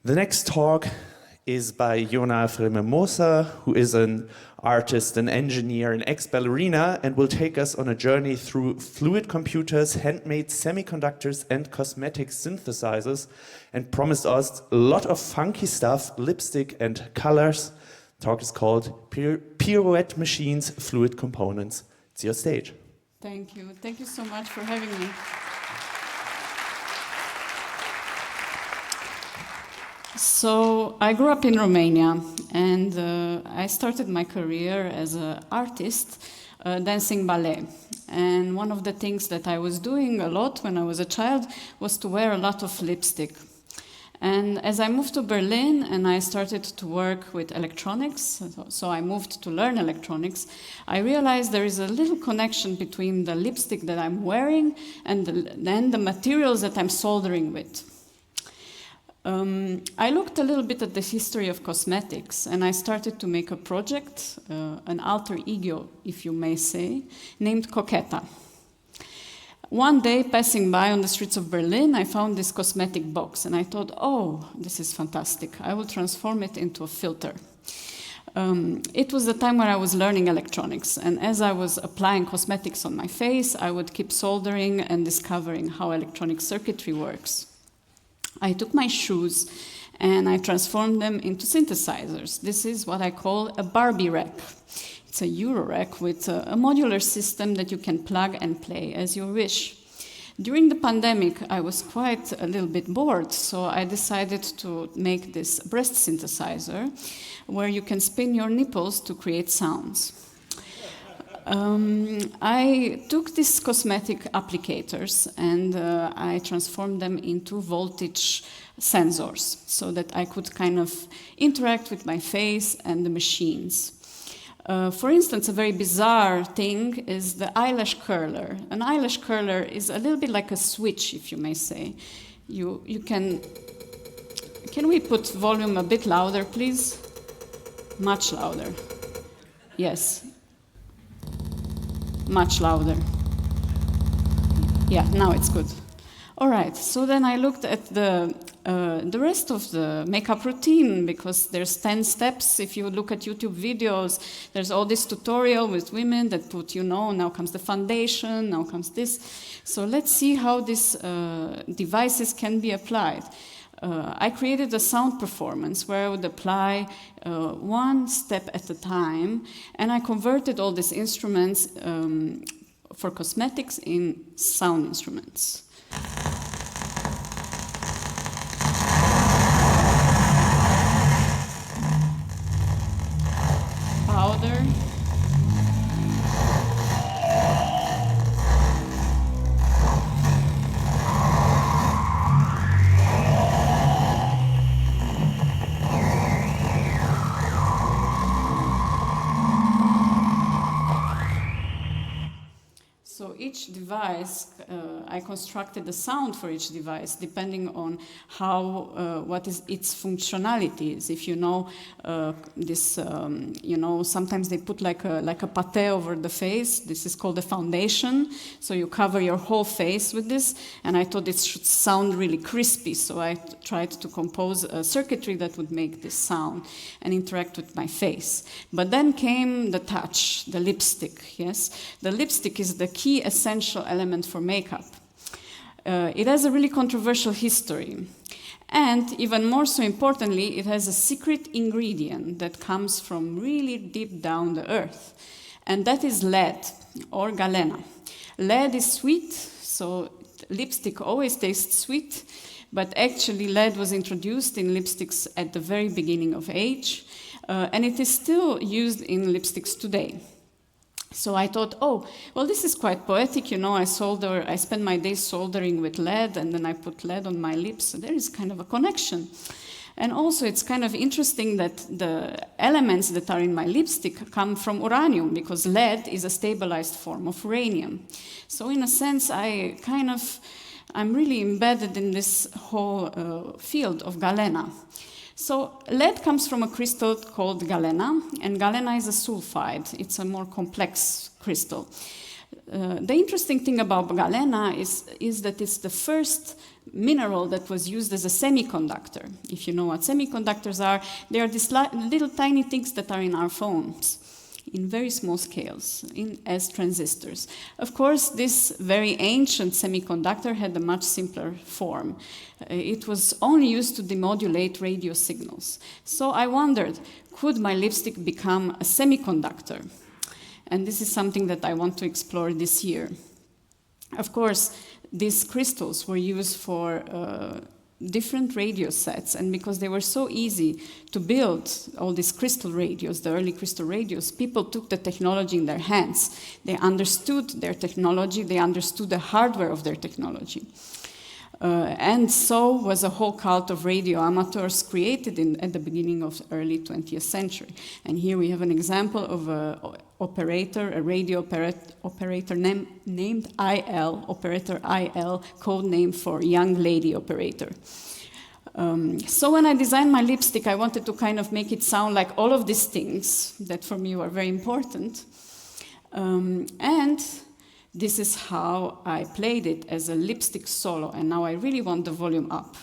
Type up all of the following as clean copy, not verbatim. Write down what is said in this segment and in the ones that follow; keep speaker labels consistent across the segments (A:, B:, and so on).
A: The next talk is by Ioana Vreme Moser, who is an artist, an engineer, an ex-ballerina, and will take us on a journey through fluid computers, handmade semiconductors, and cosmetic synthesizers, and promised us a lot of funky stuff, lipstick and colors. The talk is called Pirouette Machines, Fluid Components. It's your stage.
B: Thank you. Thank you so much for having me. So I grew up in Romania, and I started my career as an artist dancing ballet. And one of the things that I was doing a lot when I was a child was to wear a lot of lipstick. And as I moved to Berlin and I started to work with electronics, so I moved to learn electronics, I realized there is a little connection between the lipstick that I'm wearing and then the materials that I'm soldering with. I looked a little bit at the history of cosmetics, and I started to make a project, an alter ego, if you may say, named Coqueta. One day, passing by on the streets of Berlin, I found this cosmetic box, and I thought, oh, this is fantastic. I will transform it into a filter. It was the time when I was learning electronics, and as I was applying cosmetics on my face, I would keep soldering and discovering how electronic circuitry works. I took my shoes and I transformed them into synthesizers. This is what I call a Barbie rack. It's a Euro rack with a modular system that you can plug and play as you wish. During the pandemic, I was quite a little bit bored, so I decided to make this breast synthesizer where you can spin your nipples to create sounds. I took these cosmetic applicators and I transformed them into voltage sensors so that I could kind of interact with my face and the machines. For instance, a very bizarre thing is the eyelash curler. An eyelash curler is a little bit like a switch, if you may say. You can we put volume a bit louder, please? Much louder. Yes. Much louder. Yeah, now it's good. All right, so then I looked at the rest of the makeup routine, because there's 10 steps. If you look at YouTube videos, there's all this tutorial with women that put, now comes the foundation, now comes this. So let's see how these devices can be applied. I created a sound performance where I would apply one step at a time, and I converted all these instruments for cosmetics in sound instruments. Powder. So each device, I constructed a sound for each device depending on what is its functionalities. If you know this, sometimes they put like a pate over the face. This is called a foundation. So you cover your whole face with this, and I thought it should sound really crispy. So I tried to compose a circuitry that would make this sound and interact with my face. But then came the touch, the lipstick. Yes, the lipstick is the key essential element for makeup. It has a really controversial history. And even more so importantly, it has a secret ingredient that comes from really deep down the earth. And that is lead, or galena. Lead is sweet, so lipstick always tastes sweet. But actually lead was introduced in lipsticks at the very beginning of age. And it is still used in lipsticks today. So I thought, this is quite poetic, I spend my days soldering with lead, and then I put lead on my lips, so there is kind of a connection. And also it's kind of interesting that the elements that are in my lipstick come from uranium, because lead is a stabilized form of uranium. So in a sense, I'm really embedded in this whole field of galena. So lead comes from a crystal called galena, and galena is a sulfide. It's a more complex crystal. The interesting thing about galena is that it's the first mineral that was used as a semiconductor. If you know what semiconductors are, they are these little tiny things that are in our phones in very small scales, as transistors. Of course, this very ancient semiconductor had a much simpler form. It was only used to demodulate radio signals. So I wondered, could my lipstick become a semiconductor? And this is something that I want to explore this year. Of course, these crystals were used for different radio sets, and because they were so easy to build, all these crystal radios, the early crystal radios, people took the technology in their hands. They understood their technology, they understood the hardware of their technology. And so was a whole cult of radio amateurs created at the beginning of the early 20th century. And here we have an example of a radio operator named IL, operator IL, code name for young lady operator. So when I designed my lipstick, I wanted to kind of make it sound like all of these things that for me were very important. And this is how I played it as a lipstick solo, and now I really want the volume up.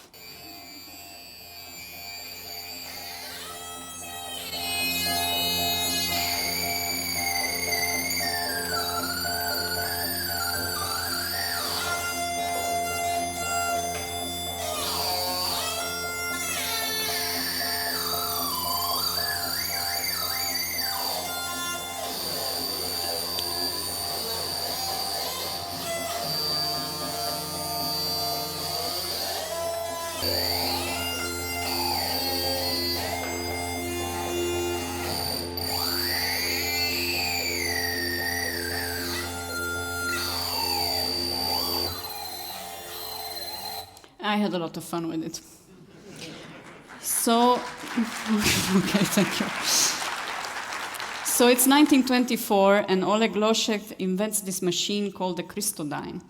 B: I had a lot of fun with it. So, okay, thank you. So it's 1924, and Oleg Loshev invents this machine called the Cristodyne.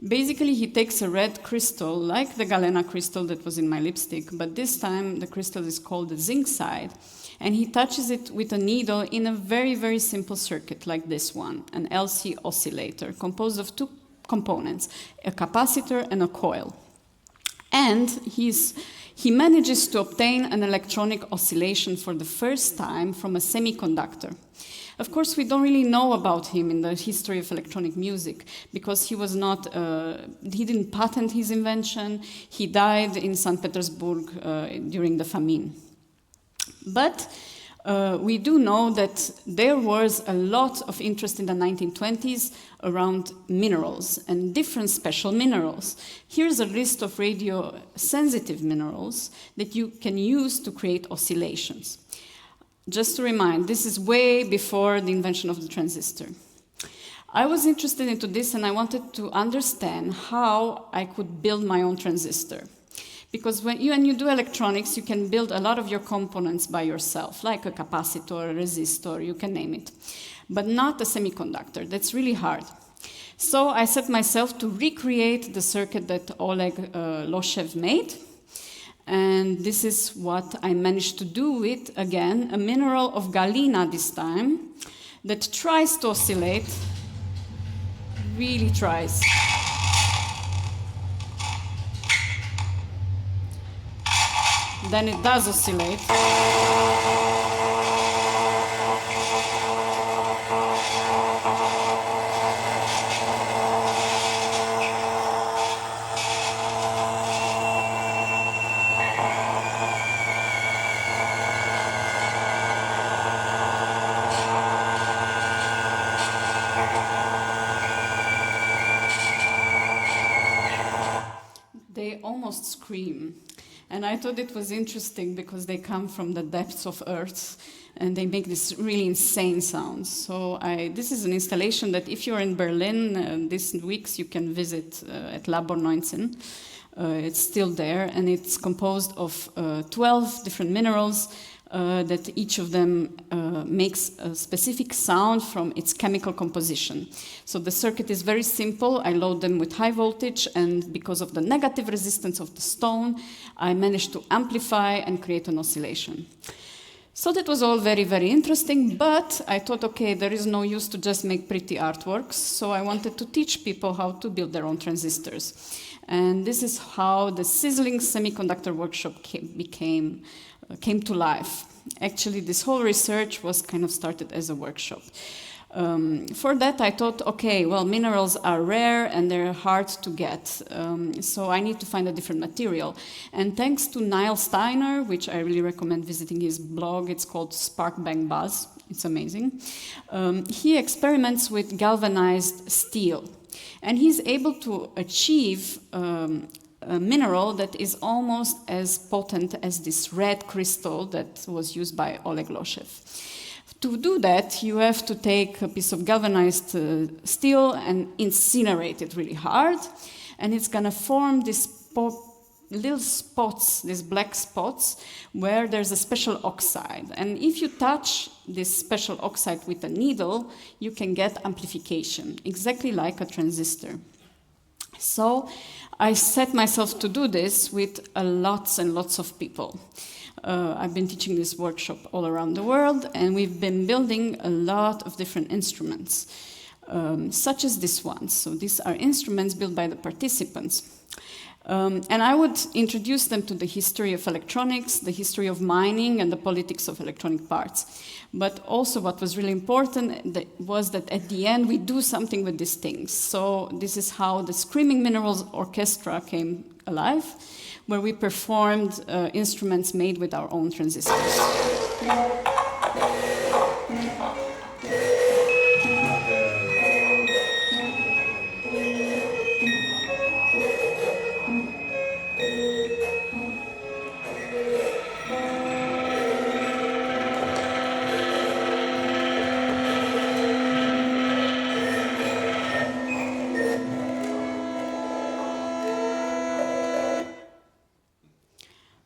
B: Basically, he takes a red crystal, like the galena crystal that was in my lipstick, but this time the crystal is called the zinc side, and he touches it with a needle in a very, very simple circuit like this one, an LC oscillator, composed of two components, a capacitor and a coil. And he manages to obtain an electronic oscillation for the first time from a semiconductor. Of course, we don't really know about him in the history of electronic music because he didn't patent his invention. He died in St. Petersburg during the famine. But we do know that there was a lot of interest in the 1920s around minerals and different special minerals. Here's a list of radio-sensitive minerals that you can use to create oscillations. Just to remind, this is way before the invention of the transistor. I was interested into this and I wanted to understand how I could build my own transistor. Because when you do electronics, you can build a lot of your components by yourself, like a capacitor, a resistor, you can name it. But not a semiconductor, that's really hard. So I set myself to recreate the circuit that Oleg Loshev made. And this is what I managed to do with, again, a mineral of galena this time, that tries to oscillate, really tries. Then it does oscillate. They almost scream. And I thought it was interesting because they come from the depths of Earth and they make this really insane sounds. So this is an installation that if you're in Berlin these weeks, you can visit at Labor 19. It's still there, and it's composed of 12 different minerals that each of them makes a specific sound from its chemical composition. So the circuit is very simple. I load them with high voltage, and because of the negative resistance of the stone, I managed to amplify and create an oscillation. So that was all very, very interesting, but I thought, okay, there is no use to just make pretty artworks, so I wanted to teach people how to build their own transistors. And this is how the Sizzling Semiconductor Workshop came to life. Actually, this whole research was kind of started as a workshop. For that, I thought, okay, well, minerals are rare and they're hard to get, so I need to find a different material. And thanks to Niall Steiner, which I really recommend visiting his blog, it's called Spark Bang Buzz, it's amazing, he experiments with galvanized steel. And he's able to achieve a mineral that is almost as potent as this red crystal that was used by Oleg Loshev. To do that, you have to take a piece of galvanized steel and incinerate it really hard, and it's going to form these little spots, these black spots, where there's a special oxide. And if you touch this special oxide with a needle, you can get amplification, exactly like a transistor. So I set myself to do this with lots and lots of people. I've been teaching this workshop all around the world, and we've been building a lot of different instruments, such as this one. So these are instruments built by the participants. And I would introduce them to the history of electronics, the history of mining, and the politics of electronic parts. But also what was really important was that at the end we do something with these things. So this is how the Screaming Minerals Orchestra came alive, where we performed instruments made with our own transistors.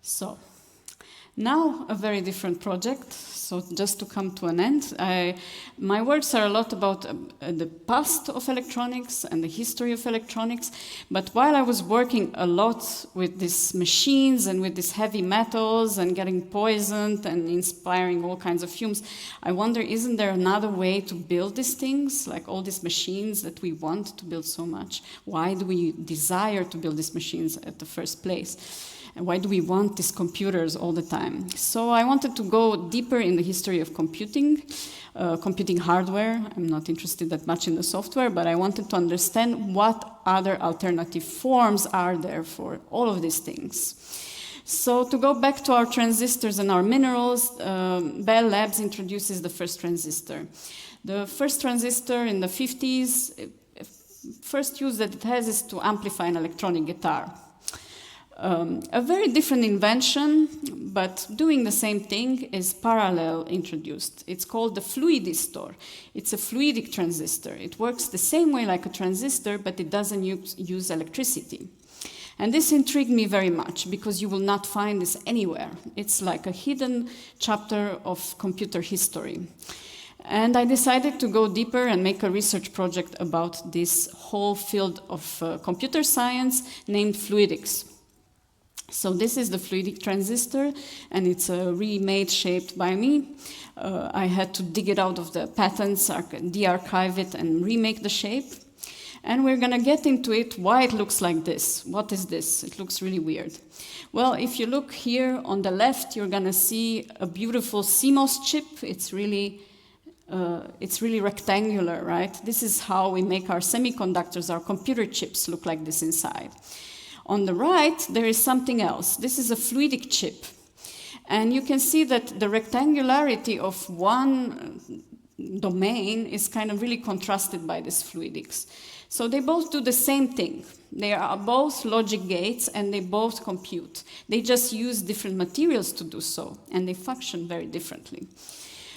B: So, now a very different project. So just to come to an end, my works are a lot about the past of electronics and the history of electronics. But while I was working a lot with these machines and with these heavy metals and getting poisoned and inspiring all kinds of fumes, I wonder, isn't there another way to build these things, like all these machines that we want to build so much? Why do we desire to build these machines at the first place? And why do we want these computers all the time? So I wanted to go deeper in the history of computing, computing hardware. I'm not interested that much in the software, but I wanted to understand what other alternative forms are there for all of these things. So to go back to our transistors and our minerals, Bell Labs introduces the first transistor. The first transistor in the 50s, first use that it has is to amplify an electronic guitar. A very different invention, but doing the same thing, is parallel introduced. It's called the fluidistor. It's a fluidic transistor. It works the same way like a transistor, but it doesn't use electricity. And this intrigued me very much, because you will not find this anywhere. It's like a hidden chapter of computer history. And I decided to go deeper and make a research project about this whole field of computer science named fluidics. So this is the fluidic transistor, and it's a remade shaped by me. I had to dig it out of the patents, de-archive it, and remake the shape. And we're going to get into it, why it looks like this. What is this? It looks really weird. Well, if you look here on the left, you're going to see a beautiful CMOS chip. It's really rectangular, right? This is how we make our semiconductors, our computer chips look like this inside. On the right, there is something else. This is a fluidic chip. And you can see that the rectangularity of one domain is kind of really contrasted by this fluidics. So they both do the same thing. They are both logic gates, and they both compute. They just use different materials to do so, and they function very differently.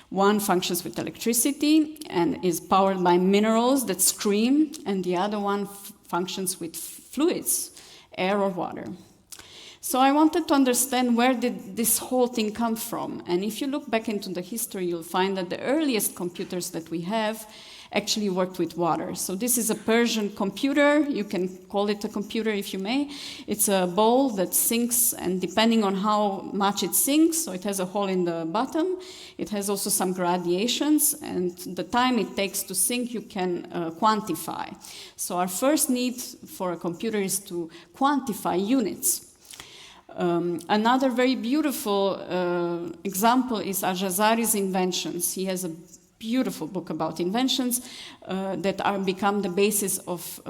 B: One functions with electricity and is powered by minerals that scream, and the other one functions with fluids, air or water. So I wanted to understand, where did this whole thing come from? And if you look back into the history, you'll find that the earliest computers that we have actually worked with water. So this is a Persian computer. You can call it a computer if you may. It's a bowl that sinks, and depending on how much it sinks, so it has a hole in the bottom, it has also some gradations, and the time it takes to sink you can quantify. So our first need for a computer is to quantify units. Another very beautiful example is Al-Jazari's inventions. He has a beautiful book about inventions that are become the basis of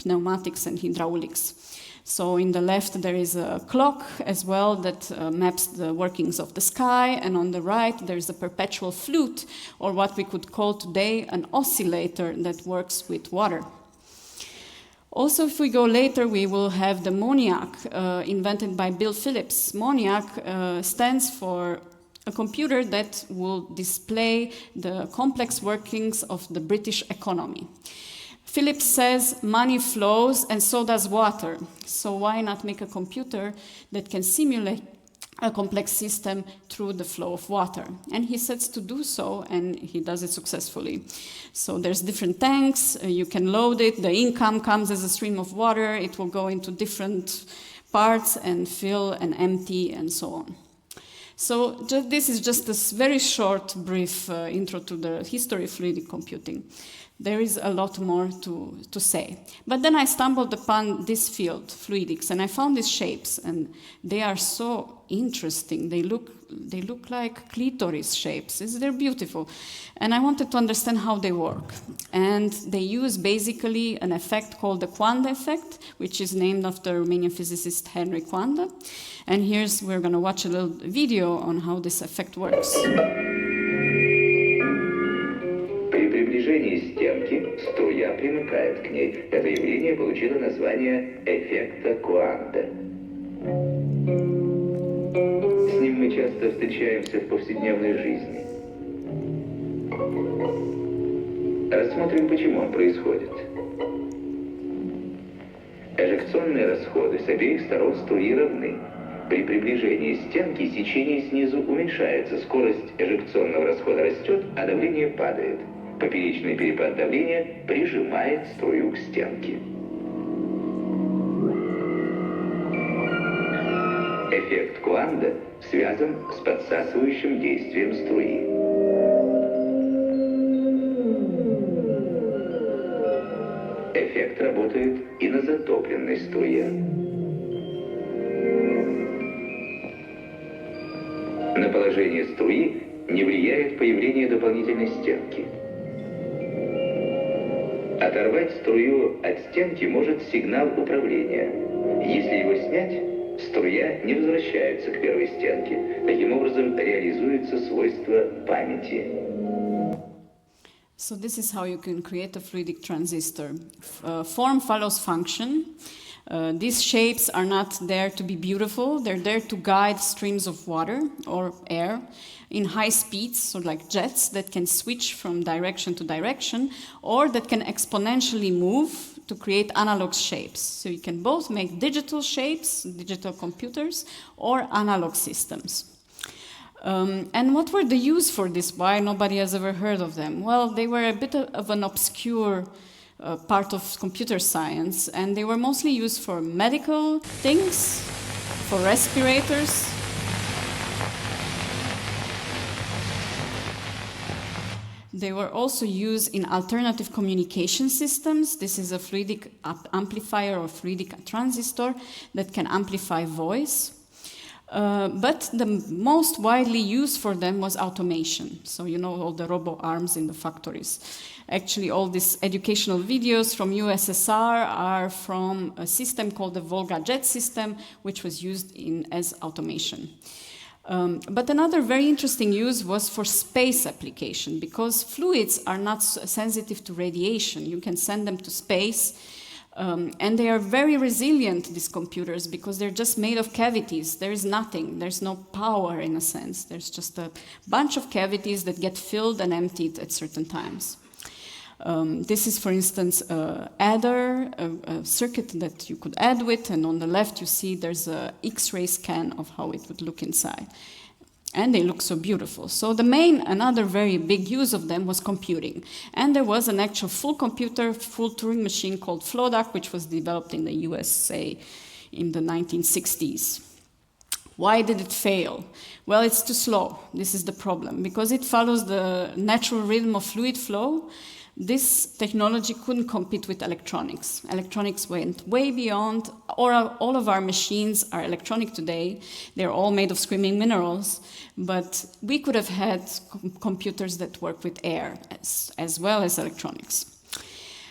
B: pneumatics and hydraulics. So in the left there is a clock as well that maps the workings of the sky, and on the right there is a perpetual flute, or what we could call today an oscillator that works with water. Also, if we go later, we will have the Moniac, invented by Bill Phillips. Moniac stands for a computer that will display the complex workings of the British economy. Phillips says money flows and so does water. So why not make a computer that can simulate a complex system through the flow of water? And he sets to do so, and he does it successfully. So there's different tanks, you can load it, the income comes as a stream of water, it will go into different parts and fill and empty and so on. So this is just a very short, brief intro to the history of fluidic computing. There is a lot more to say. But then I stumbled upon this field, fluidics, and I found these shapes, and they are so interesting. They look like clitoris shapes. They're beautiful. And I wanted to understand how they work. And they use basically an effect called the Coanda effect, which is named after Romanian physicist Henry Coanda. And we're going to watch a little video on how this effect works.
C: При приближении стенки струя примыкает к ней. Это явление получило название эффекта Коанда. С ним мы часто встречаемся в повседневной жизни. Рассмотрим, почему он происходит. Эжекционные расходы с обеих сторон струи равны. При приближении стенки сечение снизу уменьшается, скорость эжекционного расхода растет, а давление падает. Поперечный перепад давления прижимает струю к стенке. Эффект Коанда связан с подсасывающим действием струи. Эффект работает и на затопленной струе. На положение струи не влияет появление дополнительной стенки. Оторвать струю от стенки может сигнал управления. Если его снять, струя не возвращается к первой стенке. Таким образом, реализуется свойство памяти.
B: So this is how you can create a fluidic transistor. Form follows function. These shapes are not there to be beautiful. They're there to guide streams of water or air in high speeds, so like jets that can switch from direction to direction, or that can exponentially move to create analog shapes. So you can both make digital shapes, digital computers, or analog systems. And what were the use for this? Why nobody has ever heard of them? Well, they were a bit of an obscure part of computer science, and they were mostly used for medical things, for respirators. They were also used in alternative communication systems. This is a fluidic amplifier or fluidic transistor that can amplify voice. But the most widely used for them was automation. So you know all the robo arms in the factories. Actually, all these educational videos from USSR are from a system called the Volga jet system, which was used as automation. But another very interesting use was for space application, because fluids are not sensitive to radiation. You can send them to space, and they are very resilient, these computers, because they're just made of cavities. There is nothing. There's no power, in a sense. There's just a bunch of cavities that get filled and emptied at certain times. This is, for instance, an adder, a circuit that you could add with, and on the left you see there's an X-ray scan of how it would look inside. And they look so beautiful. So another very big use of them was computing. And there was an actual full computer, full Turing machine called Flodak, which was developed in the USA in the 1960s. Why did it fail? Well, it's too slow. This is the problem. Because it follows the natural rhythm of fluid flow, this technology couldn't compete with electronics. Electronics went way beyond. All of our machines are electronic today. They're all made of screaming minerals. But we could have had computers that work with air as well as electronics.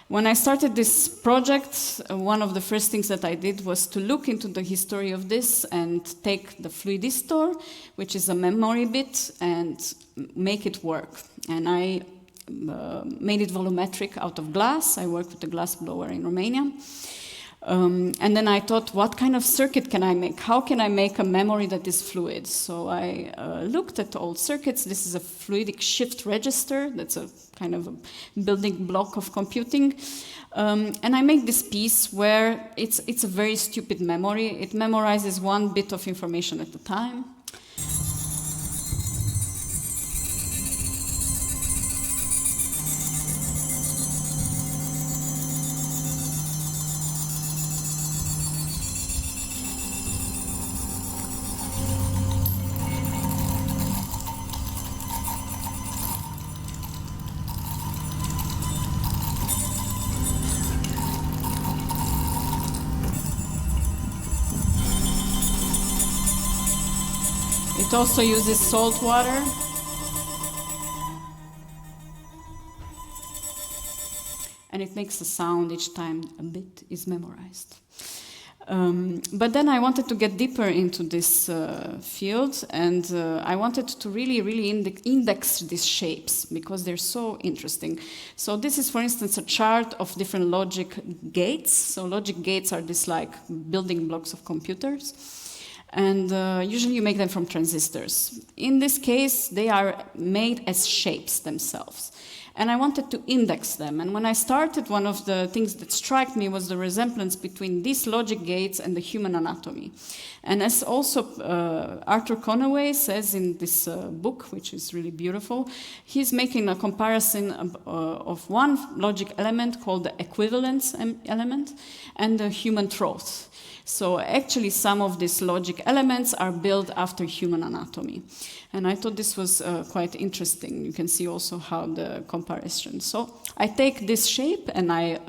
B: When I started this project, one of the first things that I did was to look into the history of this and take the fluidistor, which is a memory bit, and make it work. And I made it volumetric out of glass. I worked with a glass blower in Romania. And then I thought, what kind of circuit can I make? How can I make a memory that is fluid? So I looked at old circuits. This is a fluidic shift register. That's a kind of a building block of computing. And I make this piece where it's a very stupid memory. It memorizes one bit of information at a time. It also uses salt water. And it makes a sound each time a bit is memorized. But then I wanted to get deeper into this field, and I wanted to really index these shapes because they're so interesting. So this is, for instance, a chart of different logic gates. So logic gates are these like building blocks of computers. And usually you make them from transistors. In this case, they are made as shapes themselves. And I wanted to index them. And when I started, one of the things that struck me was the resemblance between these logic gates and the human anatomy. And as also Arthur Conaway says in this book, which is really beautiful, he's making a comparison of one logic element called the equivalence element and the human throat. So actually some of these logic elements are built after human anatomy. And I thought this was quite interesting. You can see also how the comparison. So I take this shape and I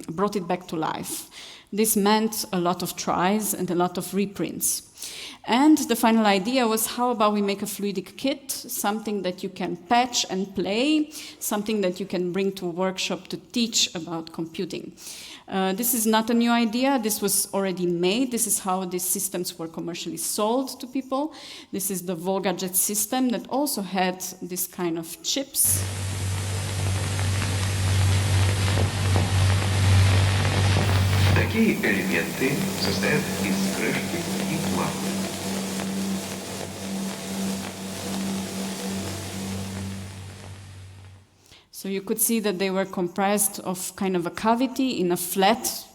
B: brought it back to life. This meant a lot of tries and a lot of reprints. And the final idea was, how about we make a fluidic kit, something that you can patch and play, something that you can bring to a workshop to teach about computing. This is not a new idea. This was already made. This is how these systems were commercially sold to people. This is the Volgajet system that also had this kind of chips.
C: Такие элементы состоят из крышки и платы.
B: So you could see that they were comprised of kind of a cavity in a flat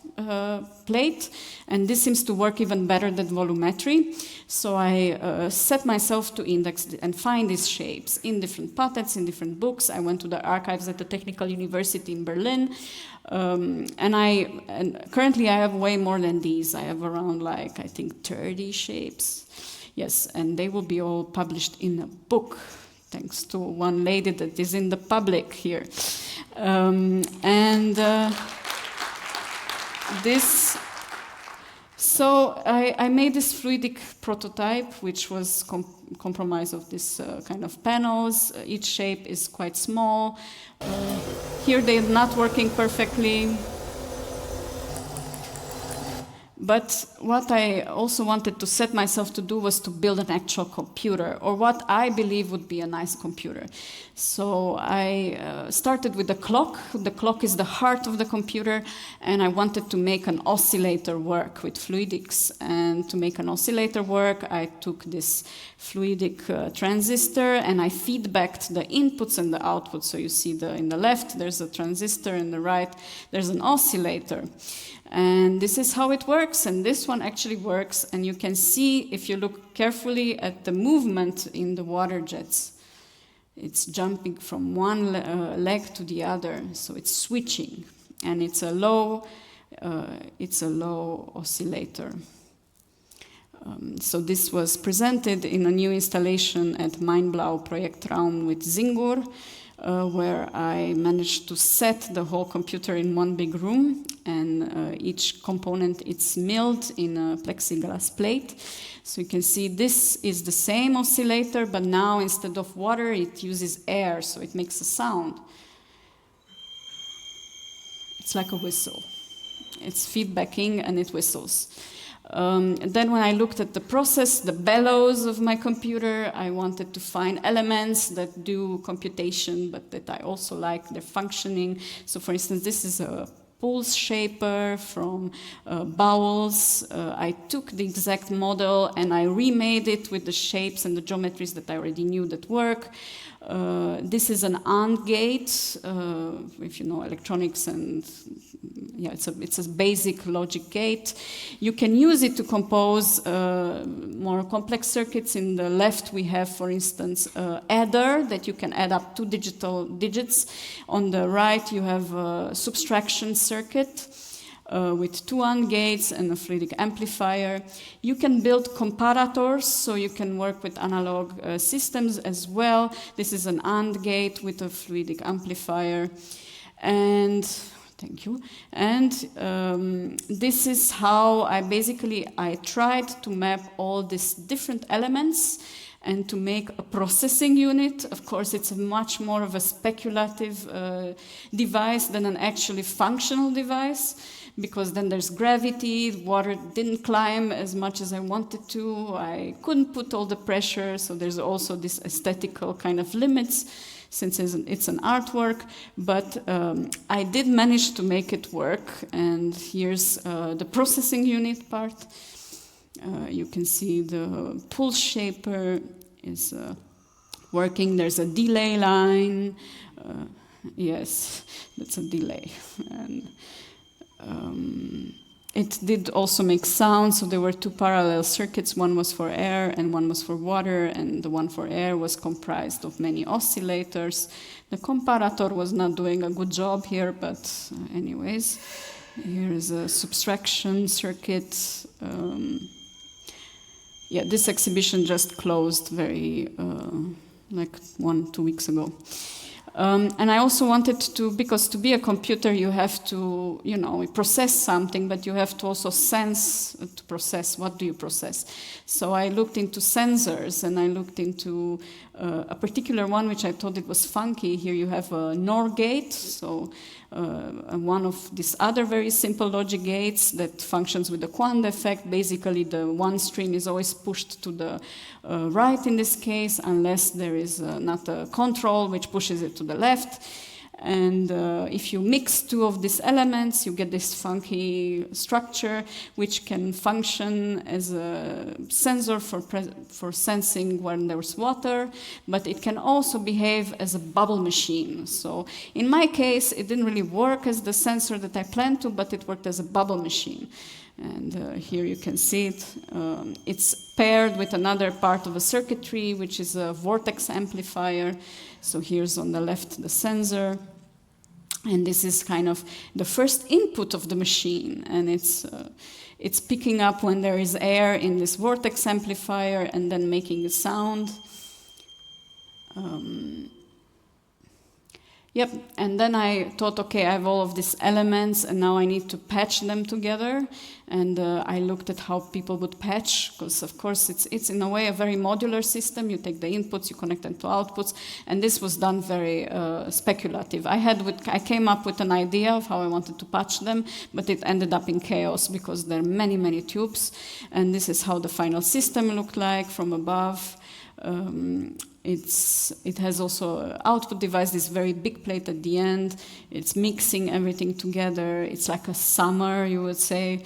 B: plate, and this seems to work even better than volumetry. So I set myself to index and find these shapes in different patents, in different books. I went to the archives at the Technical University in Berlin, and currently I have way more than these. I have around I think 30 shapes. Yes, and they will be all published in a book, thanks to one lady that is in the public here. So I made this fluidic prototype, which was comprised of this kind of panels. Each shape is quite small. Here they're not working perfectly. But what I also wanted to set myself to do was to build an actual computer, or what I believe would be a nice computer. So I started with the clock. The clock is the heart of the computer, and I wanted to make an oscillator work with fluidics. And to make an oscillator work, I took this fluidic transistor, and I feedbacked the inputs and the outputs. So you see in the left, there's a transistor, in the right, there's an oscillator. And this is how it works, and this one actually works, and you can see, if you look carefully at the movement in the water jets, it's jumping from one leg to the other, so it's switching, and it's a low oscillator. So this was presented in a new installation at Mindblau Projektraum with Zingur, where I managed to set the whole computer in one big room, and each component is milled in a plexiglass plate. So you can see this is the same oscillator, but now instead of water it uses air, so it makes a sound. It's like a whistle. It's feedbacking and it whistles. Then when I looked at the process, the bellows of my computer, I wanted to find elements that do computation, but that I also like their functioning. So for instance, this is a pulse shaper from bowels. I took the exact model and I remade it with the shapes and the geometries that I already knew that work. This is an AND gate, if you know electronics, and yeah, it's a basic logic gate. You can use it to compose more complex circuits. In the left we have, for instance, adder that you can add up 2 digital digits. On the right you have a subtraction circuit with 2 AND gates and a fluidic amplifier. You can build comparators, so you can work with analog systems as well. This is an AND gate with a fluidic amplifier. And thank you. And this is how I tried to map all these different elements and to make a processing unit. Of course, it's a much more of a speculative device than an actually functional device, because then there's gravity, water didn't climb as much as I wanted to, I couldn't put all the pressure, so there's also this aesthetical kind of limits, since it's an artwork, but I did manage to make it work, and here's the processing unit part. You can see the pulse shaper is working, there's a delay line, yes, that's a delay, and it did also make sound, so there were 2 parallel circuits. One was for air and one was for water, and the one for air was comprised of many oscillators. The comparator was not doing a good job here, but anyways, here is a subtraction circuit. Yeah, this exhibition just closed very, like 1-2 weeks ago. And I also wanted to, because to be a computer you have to, you know, process something, but you have to also sense to process. What do you process? So I looked into sensors, and I looked into a particular one which I thought it was funky. Here you have a NOR gate, so one of these other very simple logic gates that functions with the Quant effect. Basically the one string is always pushed to the right in this case, unless there is not a control which pushes it to the left. And if you mix 2 of these elements, you get this funky structure which can function as a sensor for sensing when there's water, but it can also behave as a bubble machine. So in my case, it didn't really work as the sensor that I planned to, but it worked as a bubble machine. And here you can see it. It's paired with another part of a circuitry, which is a vortex amplifier. So here's on the left the sensor. And this is kind of the first input of the machine. And it's picking up when there is air in this vortex amplifier and then making a sound. Yep, and then I thought, okay, I have all of these elements and now I need to patch them together. And I looked at how people would patch, because of course it's in a way a very modular system. You take the inputs, you connect them to outputs, and this was done very speculative. I came up with an idea of how I wanted to patch them, but it ended up in chaos because there are many, many tubes, and this is how the final system looked like from above. It has also an output device, this very big plate at the end. It's mixing everything together. It's like a summer, you would say.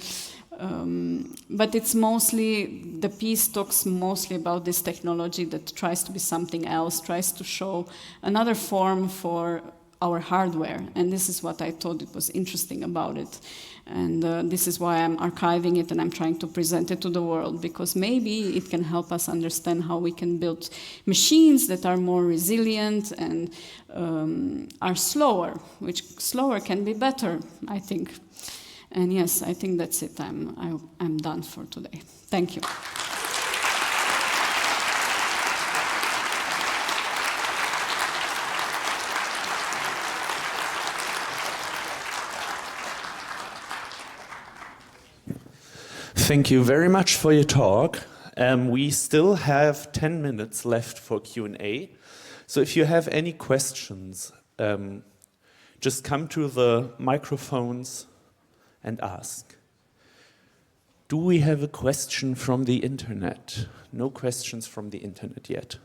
B: But it's mostly, the piece talks mostly about this technology that tries to be something else, tries to show another form for our hardware. And this is what I thought it was interesting about it. And this is why I'm archiving it and I'm trying to present it to the world, because maybe it can help us understand how we can build machines that are more resilient and are slower, which slower can be better, I think. And yes, I think that's it. I'm done for today. Thank you.
A: Thank you very much for your talk. We still have 10 minutes left for Q&A. So if you have any questions, just come to the microphones and ask. Do we have a question from the internet? No questions from the internet yet.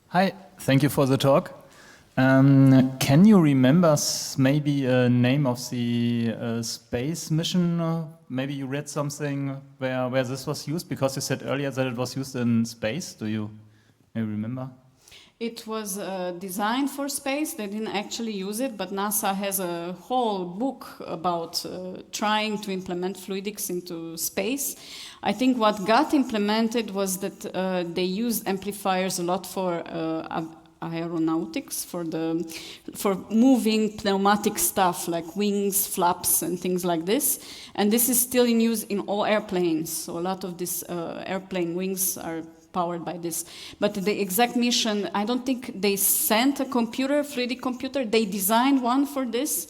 D: Hi, thank you for the talk. Can you remember maybe a name of the space mission? Maybe you read something where this was used, because you said earlier that it was used in space. Do you maybe remember?
B: It was designed for space. They didn't actually use it, but NASA has a whole book about trying to implement fluidics into space. I think what got implemented was that they used amplifiers a lot for aeronautics, for moving pneumatic stuff like wings, flaps, and things like this. And this is still in use in all airplanes. So a lot of these airplane wings are powered by this. But the exact mission, I don't think they sent a computer, fluidic computer. They designed one for this.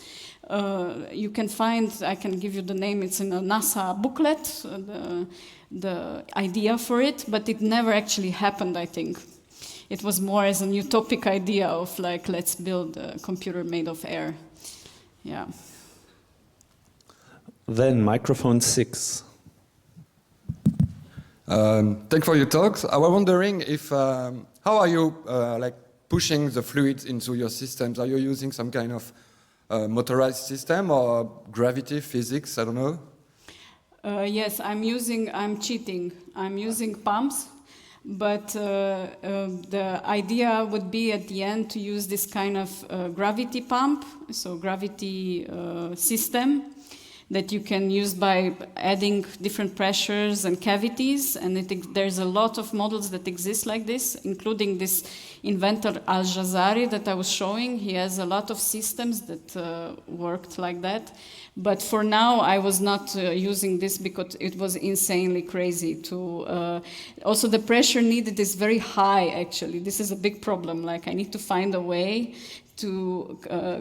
B: You can find, I can give you the name, it's in a NASA booklet, the idea for it, but it never actually happened, I think. It was more as an utopic idea of like, let's build a computer made of air. Yeah.
A: Then microphone 6.
E: Thanks for your talks. I was wondering if, how are you like pushing the fluids into your systems? Are you using some kind of motorized system or gravity, physics, I don't know?
B: Yes, I'm cheating. I'm using pumps, but the idea would be at the end to use this kind of gravity pump, so gravity system that you can use by adding different pressures and cavities. And there's a lot of models that exist like this, including this inventor Al-Jazari that I was showing. He has a lot of systems that worked like that. But for now, I was not using this because it was insanely crazy to... also, the pressure needed is very high, actually. This is a big problem. Like, I need to find a way to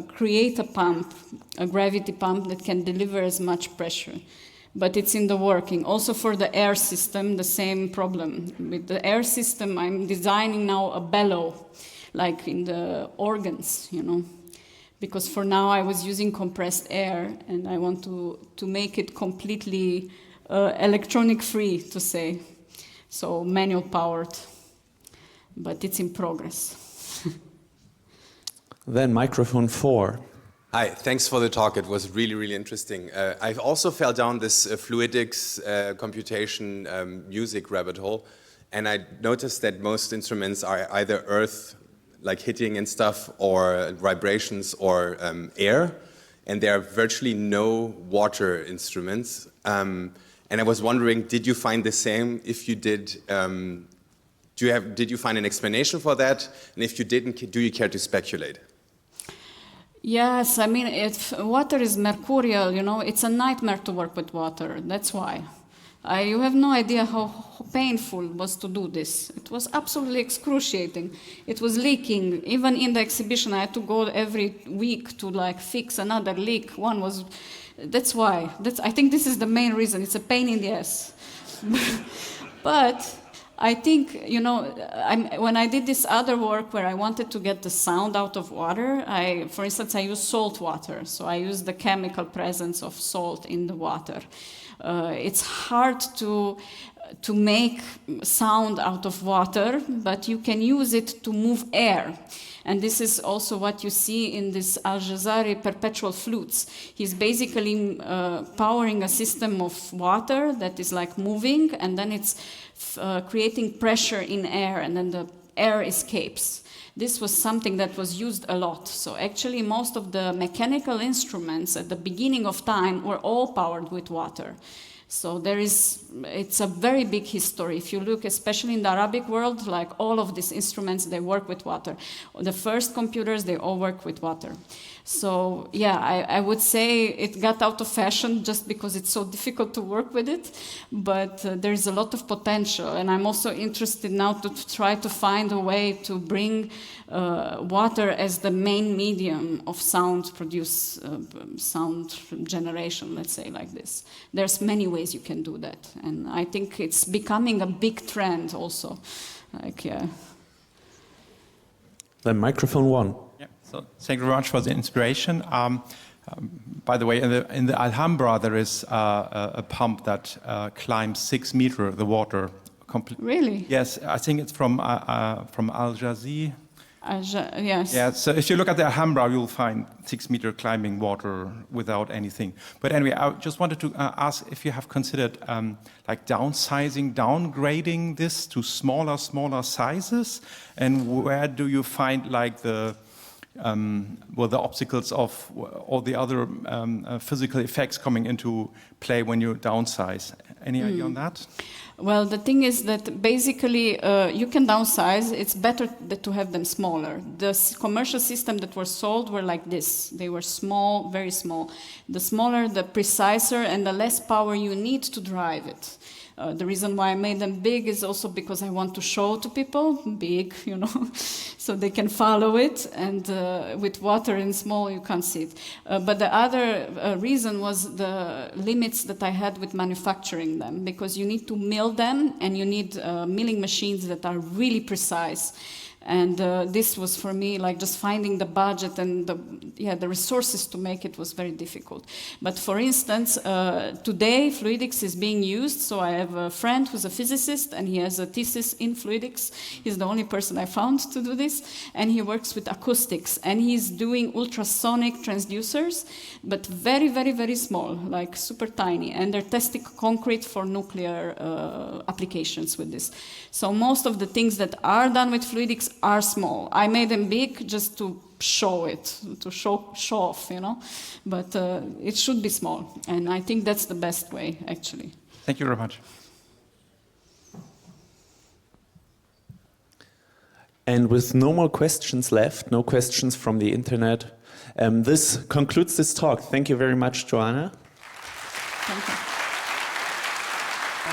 B: create a pump, a gravity pump that can deliver as much pressure. But it's in the working. Also for the air system, the same problem. With the air system, I'm designing now a bellow, like in the organs, you know. Because for now I was using compressed air, and I want to make it completely electronic free, to say. So manual powered. But it's in progress.
A: Then microphone 4.
F: Hi, thanks for the talk. It was really, really interesting. I also fell down this fluidics, computation, music rabbit hole, and I noticed that most instruments are either earth, like hitting and stuff, or vibrations, or air, and there are virtually no water instruments. And I was wondering, did you find the same? If you did, did you find an explanation for that? And if you didn't, do you care to speculate?
B: Yes, I mean, if water is mercurial, you know, it's a nightmare to work with water. That's why. You have no idea how painful it was to do this. It was absolutely excruciating. It was leaking. Even in the exhibition, I had to go every week to like fix another leak. One was, that's why. I think this is the main reason. It's a pain in the ass. But I think, you know, when I did this other work where I wanted to get the sound out of water, for instance, I use salt water. So I use the chemical presence of salt in the water. It's hard to to make sound out of water, but you can use it to move air. And this is also what you see in this Al-Jazari perpetual flutes. He's basically powering a system of water that is like moving, and then it's creating pressure in air, and then the air escapes. This was something that was used a lot. So actually most of the mechanical instruments at the beginning of time were all powered with water. So it's a very big history. If you look, especially in the Arabic world, like all of these instruments, they work with water. The first computers, they all work with water. So yeah, I would say it got out of fashion just because it's so difficult to work with it, but there's a lot of potential. And I'm also interested now to try to find a way to bring water as the main medium of sound sound generation, let's say like this. There's many ways you can do that, and I think it's becoming a big trend also. Like, yeah.
A: Then microphone 1.
G: Yeah, so thank you very much for the inspiration. By the way, in the Alhambra there is a pump that climbs 6 meters, the water.
B: Really?
G: Yes, I think it's from Al Jazeera.
B: Yes.
G: Yeah, so if you look at the Alhambra, you'll find 6 meter climbing water without anything. But anyway, I just wanted to ask if you have considered like downsizing, downgrading this to smaller sizes, and where do you find like the obstacles of all the other physical effects coming into play when you downsize? Any idea on that?
B: Well, the thing is that basically you can downsize. It's better to have them smaller. The commercial system that were sold were like this. They were small, very small. The smaller, the preciser, and the less power you need to drive it. The reason why I made them big is also because I want to show to people, big, you know, so they can follow it, and with water and small you can't see it. But the other reason was the limits that I had with manufacturing them, because you need to mill them, and you need milling machines that are really precise. And this was for me like just finding the budget and the resources to make it was very difficult. But for instance, today fluidics is being used. So I have a friend who's a physicist, and he has a thesis in fluidics. He's the only person I found to do this, and he works with acoustics, and he's doing ultrasonic transducers, but very, very, very small, like super tiny, and they're testing concrete for nuclear applications with this. So most of the things that are done with fluidics are small. I made them big just to show it, to show off, you know, but it should be small, and I think that's the best way, actually.
G: Thank you very much.
A: And with no more questions left, no questions from the internet, this concludes this talk. Thank you very much, Ioana.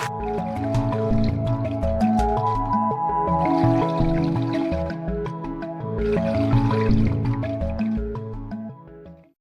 B: Thank you.